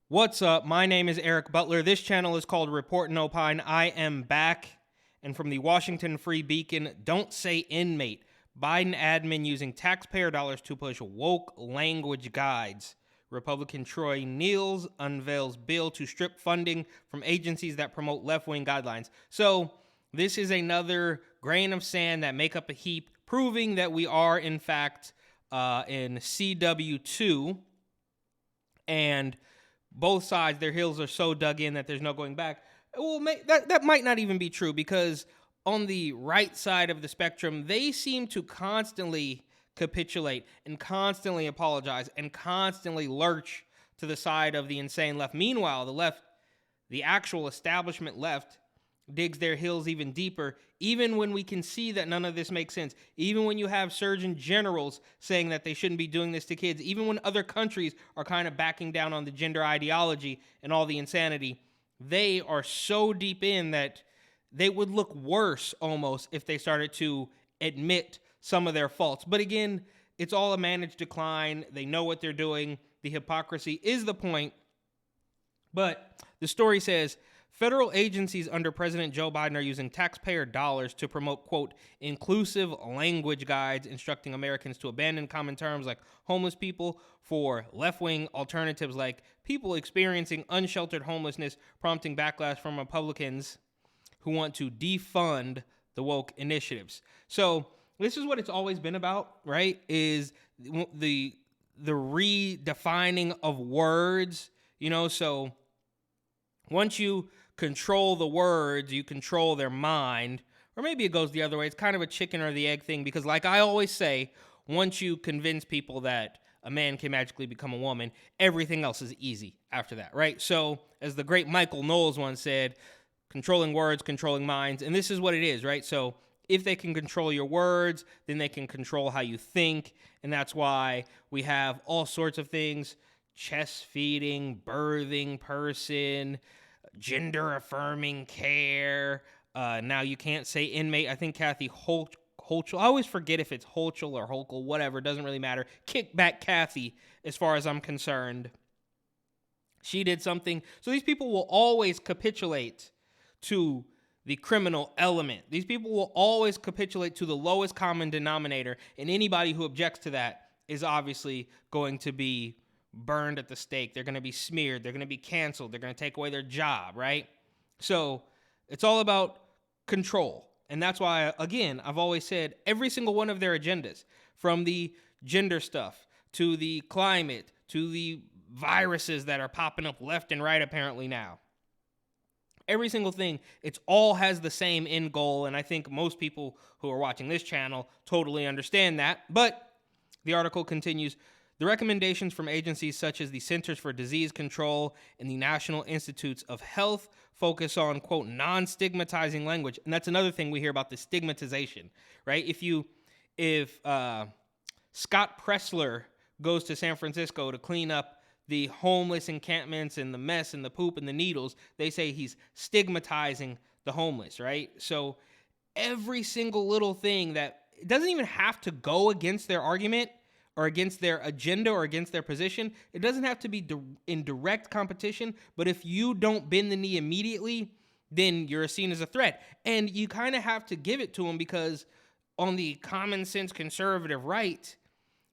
What's up? My name is Eric Butler. This channel is called Report and Opine. I am back. And from the Washington Free Beacon, don't say inmate. Biden admin using taxpayer dollars to push woke language guides. Republican Troy Niels unveils bill to strip funding from agencies that promote left-wing guidelines. So this is another grain of sand that make up a heap, proving that we are, in fact, in CW2. And both sides, their heels are so dug in that there's no going back. Well, that might not even be true, because on the right side of the spectrum, they seem to constantly capitulate and constantly apologize and constantly lurch to the side of the insane left. Meanwhile, the left, the actual establishment left, digs their heels even deeper, even when we can see that none of this makes sense. Even when you have surgeon generals saying that they shouldn't be doing this to kids, even when other countries are kind of backing down on the gender ideology and all the insanity, they are so deep in that they would look worse almost if they started to admit some of their faults. But again, it's all a managed decline. They know what they're doing. The hypocrisy is the point. But the story says, federal agencies under President Joe Biden are using taxpayer dollars to promote, quote, inclusive language guides instructing Americans to abandon common terms like homeless people for left-wing alternatives like people experiencing unsheltered homelessness, prompting backlash from Republicans who want to defund the woke initiatives. So this is what it's always been about, right? Is the redefining of words, so once you control the words, you control their mind. Or maybe it goes the other way. It's kind of a chicken or the egg thing, because like I always say, once you convince people that a man can magically become a woman, everything else is easy after that, right? So as the great Michael Knowles once said, controlling words, controlling minds. And this is what it is, right? So if they can control your words, then they can control how you think. And that's why we have all sorts of things: chest feeding, birthing person, gender affirming care. Now you can't say inmate. I think Kathy Hochul, I always forget if it's Hochul or Hochul, whatever, doesn't really matter. Kick back Kathy, as far as I'm concerned. She did something. So these people will always capitulate to the criminal element. These people will always capitulate to the lowest common denominator, and anybody who objects to that is obviously going to be burned at the stake. They're going to be smeared. They're going to be canceled. They're going to take away their job, right? So it's all about control. And that's why, again, I've always said every single one of their agendas, from the gender stuff to the climate to the viruses that are popping up left and right apparently now, every single thing, it's all has the same end goal. And I think most people who are watching this channel totally understand that. But the article continues. The recommendations from agencies such as the Centers for Disease Control and the National Institutes of Health focus on, quote, non-stigmatizing language. And that's another thing we hear about, the stigmatization, right? If Scott Pressler goes to San Francisco to clean up the homeless encampments and the mess and the poop and the needles, they say he's stigmatizing the homeless, right? So every single little thing that, it doesn't even have to go against their argument or against their agenda or against their position. It doesn't have to be in direct competition, but if you don't bend the knee immediately, then you're seen as a threat. And you kind of have to give it to them, because on the common sense conservative right,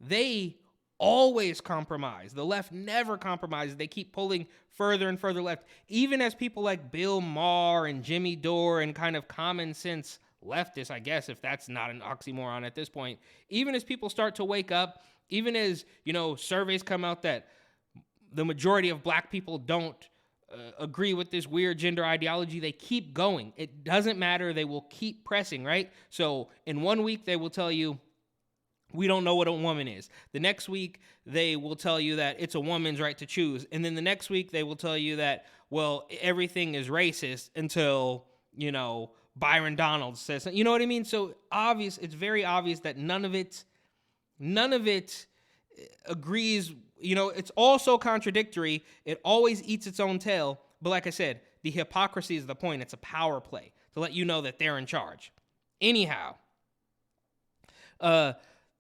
they always compromise. The left never compromises. They keep pulling further and further left. Even as people like Bill Maher and Jimmy Dore and kind of common sense leftists, I guess, if that's not an oxymoron at this point, even as people start to wake up, even as, surveys come out that the majority of black people don't agree with this weird gender ideology, they keep going. It doesn't matter. They will keep pressing, right? So in 1 week, they will tell you, we don't know what a woman is. The next week, they will tell you that it's a woman's right to choose. And then the next week, they will tell you that, well, everything is racist until, Byron Donalds says, you know what I mean? So it's very obvious that none of it agrees. It's all so contradictory. It always eats its own tail. But like I said, the hypocrisy is the point. It's a power play to let you know that they're in charge. Anyhow,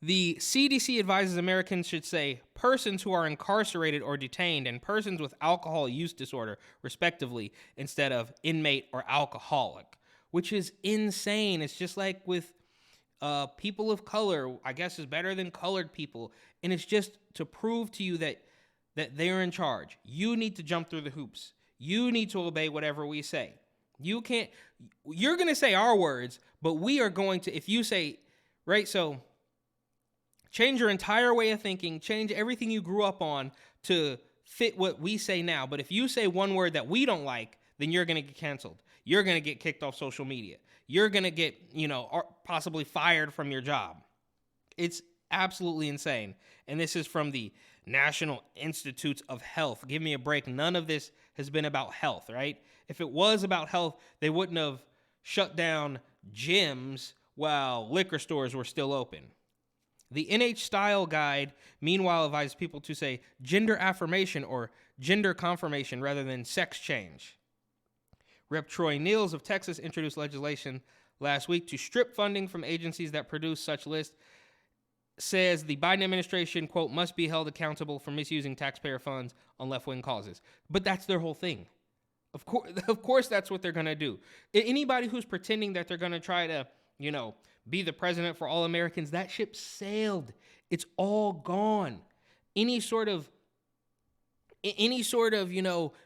The CDC advises Americans should say persons who are incarcerated or detained and persons with alcohol use disorder, respectively, instead of inmate or alcoholic, which is insane. It's just like with people of color, I guess, is better than colored people. And it's just to prove to you that they're in charge. You need to jump through the hoops. You need to obey whatever we say. You're going to say our words, but we are going to, if you say, right? So change your entire way of thinking, change everything you grew up on to fit what we say now. But if you say one word that we don't like, then you're going to get canceled. You're going to get kicked off social media. You're going to get, possibly fired from your job. It's absolutely insane. And this is from the National Institutes of Health. Give me a break. None of this has been about health, right? If it was about health, they wouldn't have shut down gyms while liquor stores were still open. The NH Style Guide, meanwhile, advises people to say gender affirmation or gender confirmation rather than sex change. Rep. Troy Nehls of Texas introduced legislation last week to strip funding from agencies that produce such lists. Says the Biden administration, quote, must be held accountable for misusing taxpayer funds on left-wing causes. But that's their whole thing. Of course, that's what they're going to do. Anybody who's pretending that they're going to try to, be the president for all Americans, that ship sailed. It's all gone. Any sort of,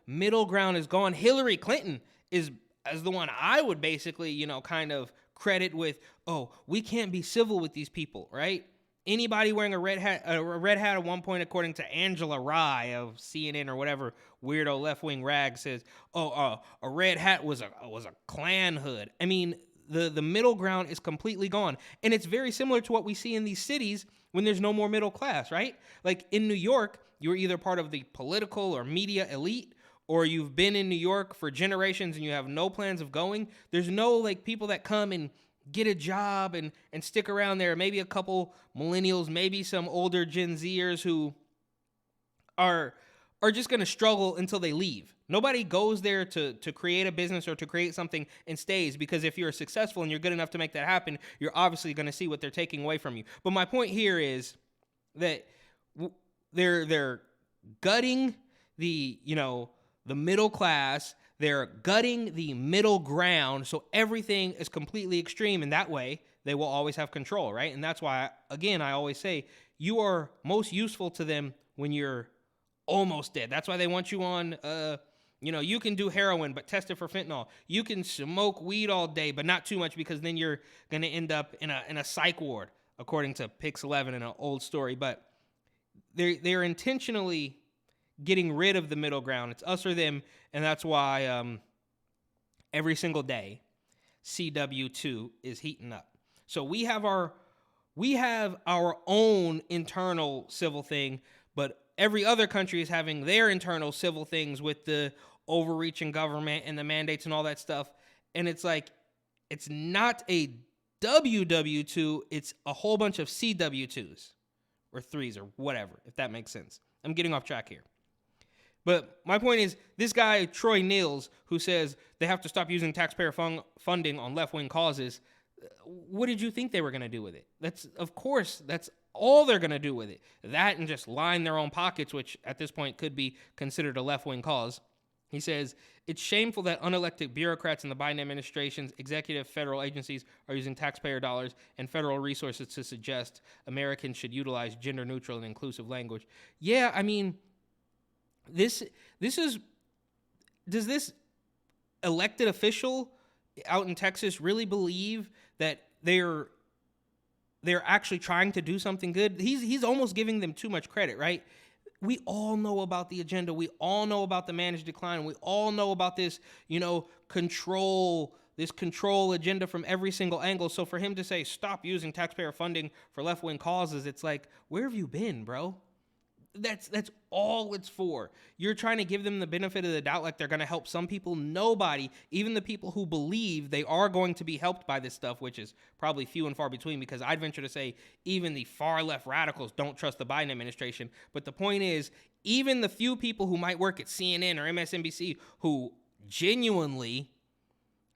middle ground is gone. Hillary Clinton is as the one I would basically, kind of credit with, oh, we can't be civil with these people, right? Anybody wearing a red hat at one point, according to Angela Rye of CNN or whatever weirdo left-wing rag says, a red hat was a Klan hood. I mean, the middle ground is completely gone. And it's very similar to what we see in these cities when there's no more middle class, right? Like in New York, you're either part of the political or media elite, or you've been in New York for generations and you have no plans of going. There's no people that come and get a job and stick around there. Maybe a couple millennials, maybe some older Gen Zers who are just going to struggle until they leave. Nobody goes there to create a business or to create something and stays, because if you're successful and you're good enough to make that happen, you're obviously going to see what they're taking away from you. But my point here is that they're gutting the middle class. They're gutting the middle ground, so everything is completely extreme, and that way they will always have control, right? And that's why, again, I always say you are most useful to them when you're almost dead. That's why they want you on, you can do heroin, but test it for fentanyl. You can smoke weed all day, but not too much, because then you're going to end up in a psych ward, according to Pix 11 in an old story. But they're intentionally getting rid of the middle ground. It's us or them, and that's why every single day CW2 is heating up. So we have our own internal civil thing, but every other country is having their internal civil things with the overreaching government and the mandates and all that stuff. And it's like, it's not a WW2, it's a whole bunch of CW2s or 3s or whatever, if that makes sense. I'm getting off track here. But my point is, this guy, Troy Nehls, who says they have to stop using taxpayer funding on left-wing causes, what did you think they were going to do with it? That's all they're going to do with it. That and just line their own pockets, which at this point could be considered a left-wing cause. He says, it's shameful that unelected bureaucrats in the Biden administration's executive federal agencies are using taxpayer dollars and federal resources to suggest Americans should utilize gender-neutral and inclusive language. Yeah, I mean, does this elected official out in Texas really believe that they're actually trying to do something good? He's almost giving them too much credit, right? We all know about the agenda. We all know about the managed decline. We all know about this, control agenda from every single angle. So for him to say, stop using taxpayer funding for left-wing causes, it's like, where have you been, bro? That's all it's for. You're trying to give them the benefit of the doubt, like they're going to help some people. Nobody, even the people who believe they are going to be helped by this stuff, which is probably few and far between, because I'd venture to say even the far left radicals don't trust the Biden administration. But the point is, even the few people who might work at CNN or MSNBC who genuinely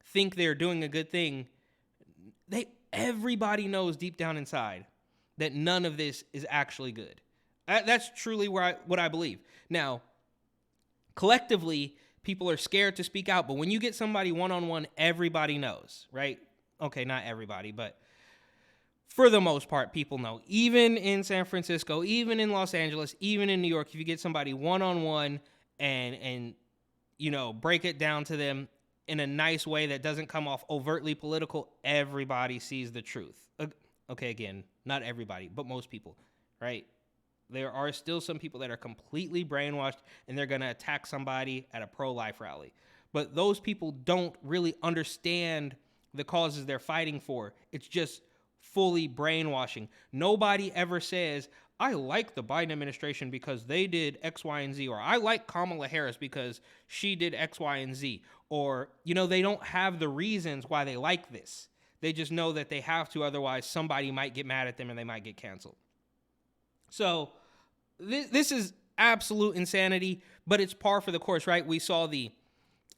think they're doing a good thing, everybody knows deep down inside that none of this is actually good. That's truly what I believe. Now, collectively, people are scared to speak out, but when you get somebody one-on-one, everybody knows, right? Okay, not everybody, but for the most part, people know. Even in San Francisco, even in Los Angeles, even in New York, if you get somebody one-on-one and break it down to them in a nice way that doesn't come off overtly political, everybody sees the truth. Okay, again, not everybody, but most people, right? There are still some people that are completely brainwashed and they're going to attack somebody at a pro-life rally. But those people don't really understand the causes they're fighting for. It's just fully brainwashing. Nobody ever says, I like the Biden administration because they did X, Y, and Z, or I like Kamala Harris because she did X, Y, and Z. Or, they don't have the reasons why they like this. They just know that they have to, otherwise somebody might get mad at them and they might get canceled. So this is absolute insanity, but it's par for the course, right? We saw the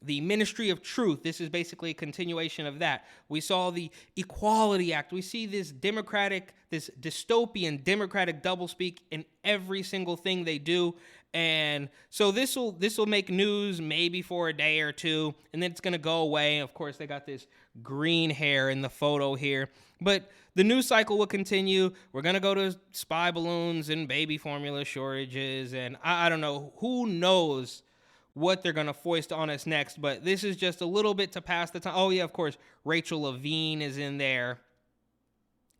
Ministry of Truth. This is basically a continuation of that. We saw the Equality Act. We see this dystopian democratic doublespeak in every single thing they do. And so this will make news maybe for a day or two, and then it's going to go away. Of course, they got this green hair in the photo here. But the news cycle will continue. We're going to go to spy balloons and baby formula shortages, and I don't know. Who knows what they're going to foist on us next, but this is just a little bit to pass the time. Oh, yeah, of course, Rachel Levine is in there.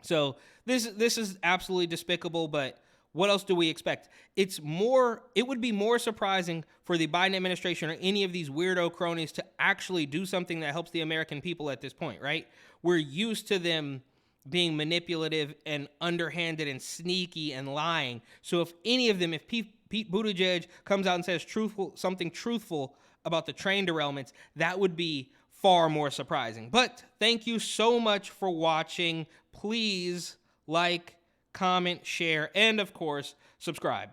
So this is absolutely despicable, but what else do we expect? It would be more surprising for the Biden administration or any of these weirdo cronies to actually do something that helps the American people at this point, right? We're used to them being manipulative and underhanded and sneaky and lying. So if Pete Buttigieg comes out and says something truthful about the train derailments, that would be far more surprising. But thank you so much for watching. Please like, comment, share, and of course, subscribe.